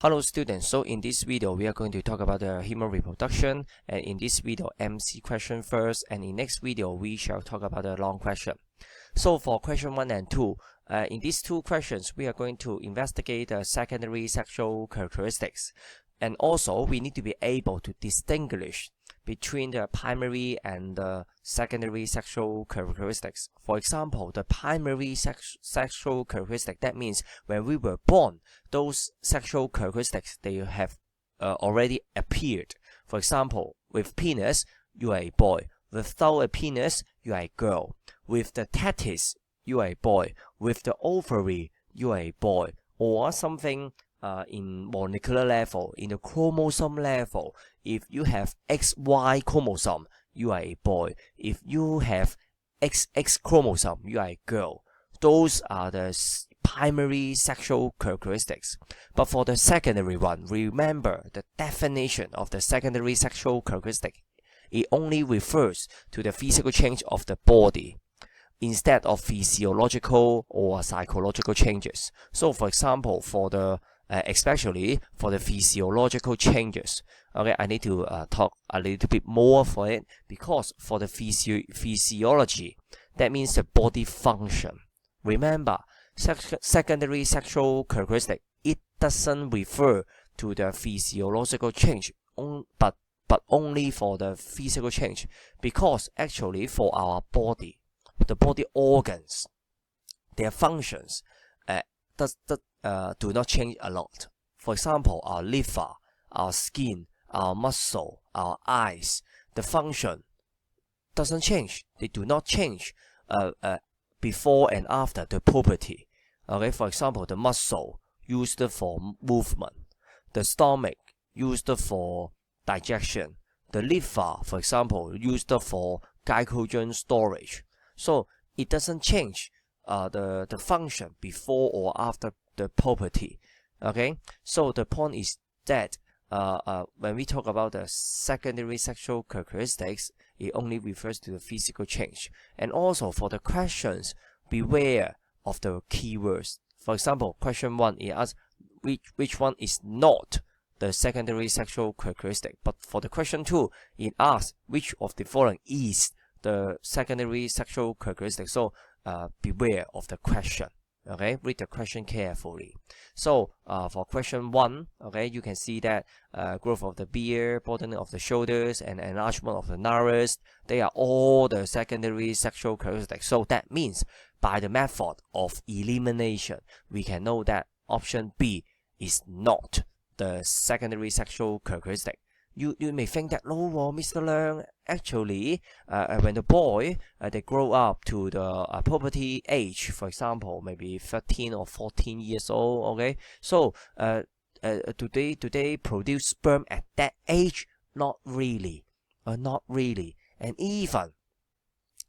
Hello students, so in this video we are going to talk about the human reproduction, and in this video MC question first, and in next video we shall talk about the long question. So for question 1 and 2, in these two questions we are going to investigate the secondary sexual characteristics, and also we need to be able to distinguish between the primary and the secondary sexual characteristics. For example, the primary sexual characteristic, that means when we were born, those sexual characteristics, they have already appeared. For example, with penis, you are a boy. Without a penis, you are a girl. With the testis, you are a boy. With the ovary, you are a boy. Or something in molecular level, in the chromosome level, if you have XY chromosome, you are a boy. If you have XX chromosome, you are a girl. Those are the primary sexual characteristics. But for the secondary one, remember the definition of the secondary sexual characteristic. It only refers to the physical change of the body instead of physiological or psychological changes. So for example, for the especially for the physiological changes, okay, I need to talk a little bit more for it, because for the physiology, that means the body function. Remember, secondary sexual characteristic, it doesn't refer to the physiological change, but only for the physical change, because actually for our body, the body organs, their functions do not change a lot. For example, our liver, our skin, our muscle, our eyes, the function doesn't change. They do not change before and after the puberty. Okay, for example, the muscle used for movement, the stomach used for digestion, the liver, for example, used for glycogen storage. So it doesn't change the function before or after the puberty. Okay, so the point is that when we talk about the secondary sexual characteristics, it only refers to the physical change. And also for the questions, beware of the keywords. For example, question 1, it asks which one is not the secondary sexual characteristic. But for the question 2, it asks which of the following is the secondary sexual characteristic. So beware of the question. Okay, read the question carefully. So for question 1, okay, you can see that growth of the beard, broadening of the shoulders, and enlargement of the nares, they are all the secondary sexual characteristics. So that means by the method of elimination, we can know that option B is not the secondary sexual characteristic. You may think that, no, Mr. Leung, actually, when the boy, they grow up to the puberty age, for example, maybe 13 or 14 years old, okay? So, do they produce sperm at that age? Not really. Not really. And even,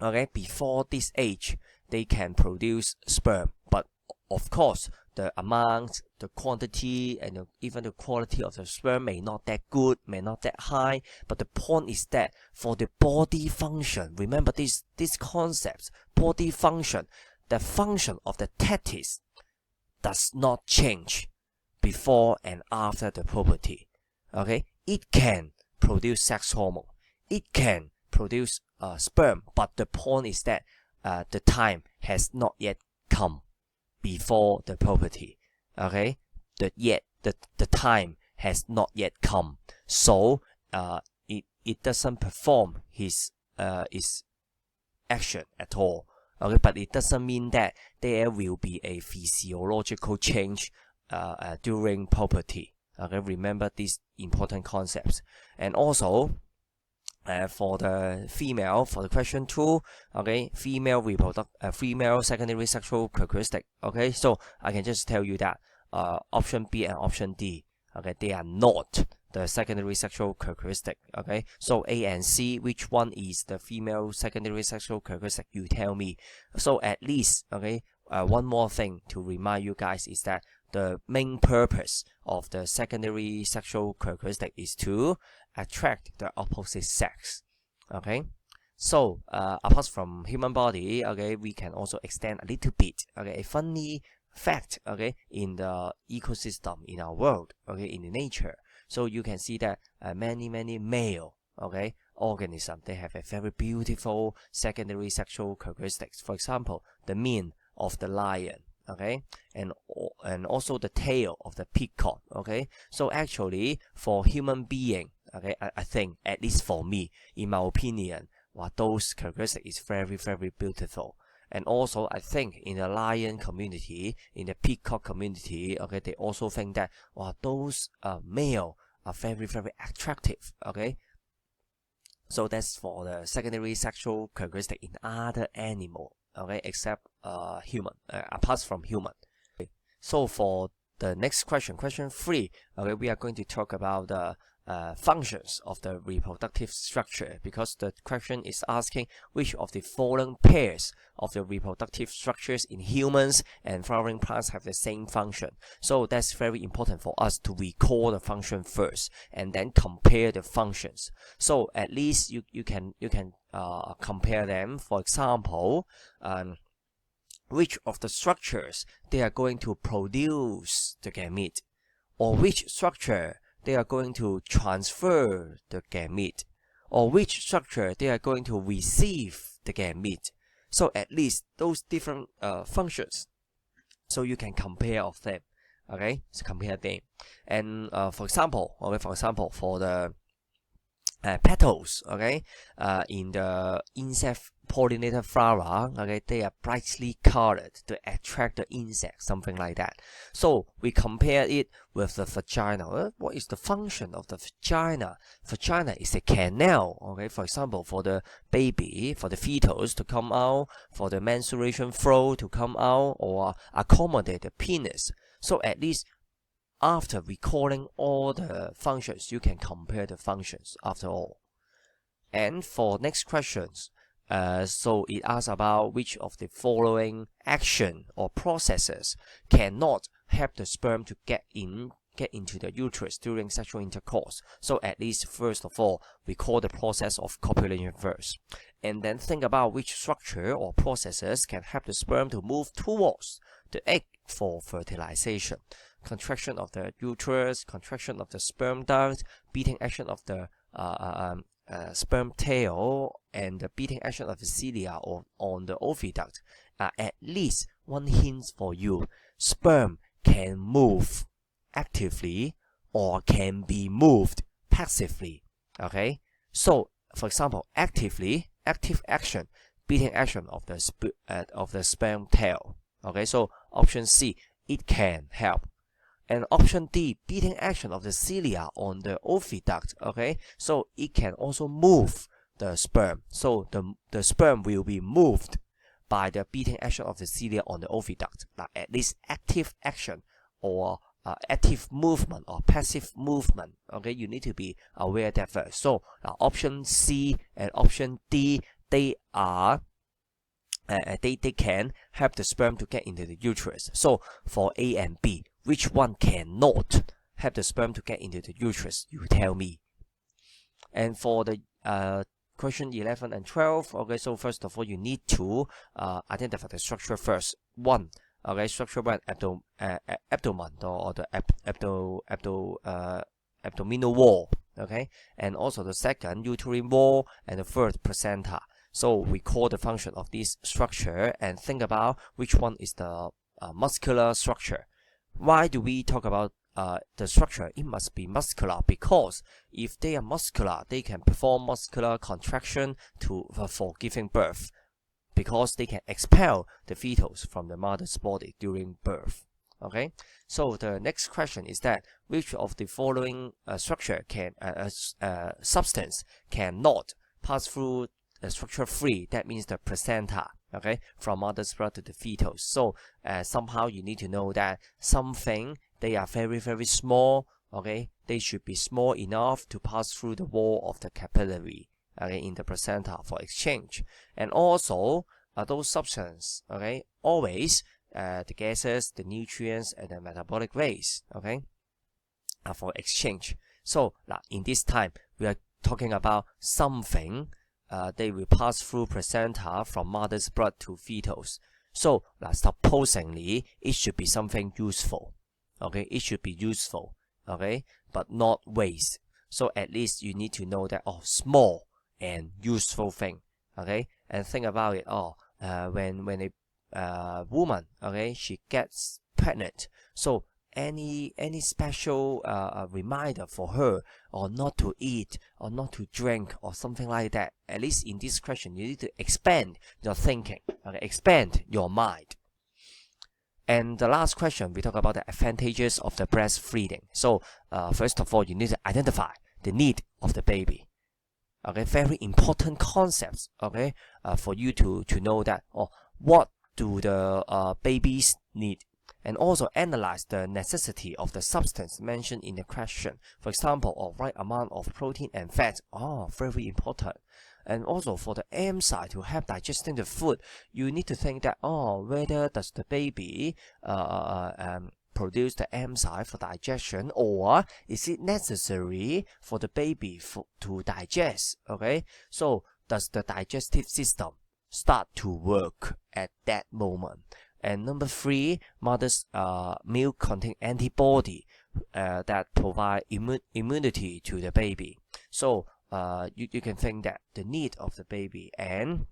okay, before this age, they can produce sperm. But, of course, the amount, the quantity, and even the quality of the sperm may not that good, may not that high. But the point is that for the body function, remember these concepts, body function, the function of the testis does not change before and after the puberty. Okay, it can produce sex hormone, it can produce sperm, but the point is that the time has not yet come before the puberty. Okay, the time has not yet come, so it doesn't perform his action at all. Okay, but it doesn't mean that there will be a physiological change during puberty. Okay, remember these important concepts. And also for the female, for the question 2, okay, female secondary sexual characteristic. Okay, so I can just tell you that option B and option D, okay, they are not the secondary sexual characteristic. Okay, so A and C, which one is the female secondary sexual characteristic? You tell me. So at least, okay, one more thing to remind you guys is that the main purpose of the secondary sexual characteristic is to attract the opposite sex. Okay, so apart from human body, okay, we can also extend a little bit. Okay, a funny fact, okay, in the ecosystem, in our world, okay, in the nature. So you can see that many male, okay, organisms, they have a very beautiful secondary sexual characteristics. For example, the mane of the lion, okay, and also the tail of the peacock, okay. So actually, for human being, okay, I think, at least for me, in my opinion, those characteristics is very beautiful. And also, I think in the lion community, in the peacock community, okay, they also think that those male are very attractive, okay. So that's for the secondary sexual characteristic in other animal, okay, except human, apart from human. Okay. So for the next question, question 3, okay, we are going to talk about the functions of the reproductive structure, because the question is asking which of the following pairs of the reproductive structures in humans and flowering plants have the same function. So that's very important for us to recall the function first and then compare the functions. So at least you can compare them. For example, which of the structures they are going to produce the gamete, or which structure they are going to transfer the gamete, or which structure they are going to receive the gamete. So at least those different functions, so you can compare of them, okay, so compare them. And for example, for the petals, okay, in the insect pollinator flower, okay, they are brightly colored to attract the insect, something like that. So we compare it with the vagina. What is the function of the vagina? Vagina is a canal, okay, for example, for the baby, for the fetus to come out, for the menstruation flow to come out, or accommodate the penis. So at least after recalling all the functions, you can compare the functions after all. And for next questions, so it asks about which of the following action or processes cannot help the sperm to get into the uterus during sexual intercourse. So at least first of all, recall the process of copulation first, and then think about which structure or processes can help the sperm to move towards the egg for fertilization. Contraction of the uterus, contraction of the sperm duct, beating action of the sperm tail, and the beating action of the cilia on the oviduct are at least one hint for you. Sperm can move actively or can be moved passively, okay. So for example, active action, beating action of the sperm tail, okay. So option C, it can help. And option D, beating action of the cilia on the oviduct, okay. So it can also move the sperm. So the sperm will be moved by the beating action of the cilia on the oviduct. Like at least active action or active movement or passive movement, okay. You need to be aware of that first. So option C and option D, they are they can help the sperm to get into the uterus. So for A and B, which one cannot help the sperm to get into the uterus? You tell me. And for the question 11 and 12, okay, so first of all, you need to identify the structure first. One, okay, structure one, abdomen or the abdominal wall, okay, and also the second, uterine wall, and the third, placenta. So we call the function of this structure and think about which one is the muscular structure. Why do we talk about the structure? It must be muscular, because if they are muscular, they can perform muscular contraction for giving birth, because they can expel the fetus from the mother's body during birth. Okay, so the next question is that which of the following substance cannot pass through structure 3, that means the placenta, okay, from mother's blood to the fetus. So somehow you need to know that something, they are very small, okay, they should be small enough to pass through the wall of the capillary, okay, in the placenta for exchange. And also those substances, okay, always the gases, the nutrients, and the metabolic waste, okay, are for exchange. So in this time we are talking about something they will pass through placenta from mother's blood to fetus. So supposingly it should be something useful. Okay, it should be useful. Okay, but not waste. So at least you need to know that small and useful thing. Okay, and think about it. When a woman, okay, she gets pregnant, so any special reminder for her, or not to eat or not to drink or something like that, at least in this question you need to expand your thinking, okay, expand your mind. And the last question, we talk about the advantages of the breastfeeding. So first of all, you need to identify the need of the baby. Okay, very important concepts. Okay, for you to know that, what do the babies need, and also analyze the necessity of the substance mentioned in the question. For example, right amount of protein and fat. Very important. And also for the enzyme to help digesting the food, you need to think that whether does the baby produce the enzyme for digestion, or is it necessary for the baby to digest? Okay, so does the digestive system start to work at that moment? And number 3, mother's milk contain antibody that provide immunity to the baby. So you can think that the need of the baby, and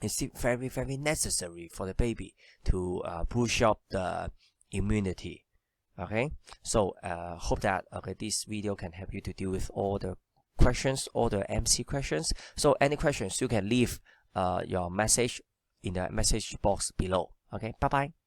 is it very, very necessary for the baby to push up the immunity. Okay, so hope that this video can help you to deal with all the questions, all the MC questions. So any questions, you can leave your message in the message box below. Okay, bye bye.